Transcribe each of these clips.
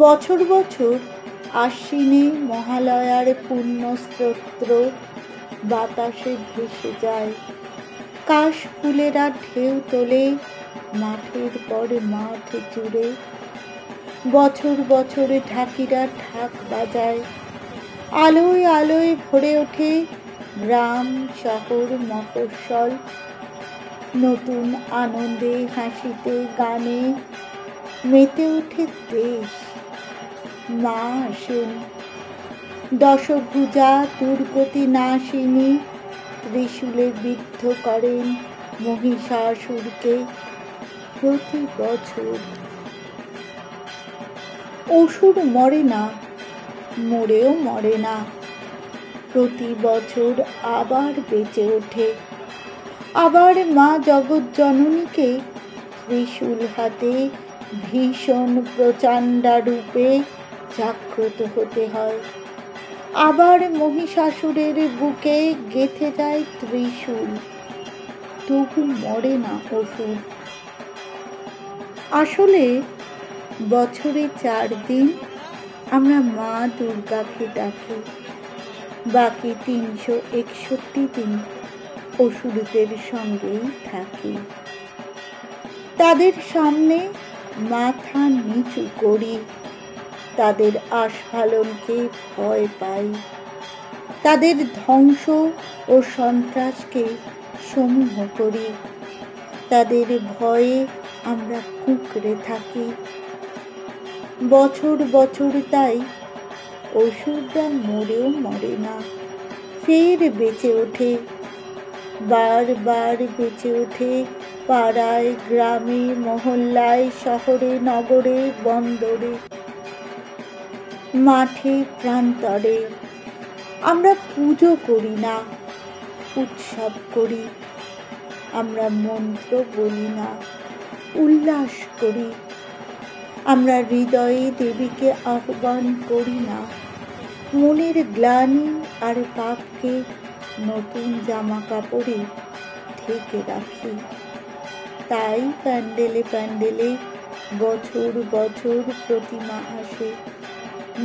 বছর বছর আশ্বিনে মহালয়ার পুণ্যস্তোত্র বাতাসে ভেসে যায়। কাশ ফুলেরা ঢেউ তোলে মাঠের পর মাঠ জুড়ে। বছর বছর ঢাকিরা ঢাক বাজায়। আলোয় আলোয় ভরে ওঠে গ্রাম শহর মফস্বল। নতুন আনন্দে হাসিতে গানে মেতে ওঠে দেশ। মা আসেন, দশভুজা দুর্গতি নাশিনী ত্রিশূলে বিদ্ধ করেন মহিষাসুরকে প্রতি বছর। অসুর মরে না, মরেও মরে না, প্রতি বছর আবার বেঁচে ওঠে। আবার মা জগৎজননীকে ত্রিশূল হাতে ভীষণ প্রচণ্ডা রূপে জাগ্রত হতে হয়। আবার মহিষাসুরের বুকে গেঁথে যায় ত্রিশূল, তবু মরে না অসুর। আসলে বছরে 4 দিন আমরা মা দুর্গাকে ডাকি, বাকি 361 দিন অসুরদের সঙ্গেই থাকি। তাদের সামনে মাথা নিচু করি, তাদের আস্ফালনকে ভয় পাই, তাদের ধ্বংস ও সন্ত্রাসকে সমূহ করি। তাদের ভয়ে আমরা কুঁকড়ে থাকি। বছর বছর তাই অসুররা মরেও মরে না, ফের বেঁচে ওঠে। বারবার বেঁচে ওঠে পাড়ায় গ্রামে মহল্লায় শহরে নগরে বন্দরে মাঠে প্রান্তরে। আমরা পুজো করি না, উৎসব করি। আমরা মন্ত্র বলি না, উল্লাস করি। আমরা হৃদয়ে দেবীকে আহ্বান করি না, মনের গ্লানি আর পাপকে নতুন জামা কাপড়ে ঢেকে রাখি। তাই প্যান্ডেলে প্যান্ডেলে বছর বছর প্রতিমা আসে।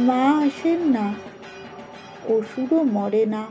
মা আসেন না, অসুরও মরে না।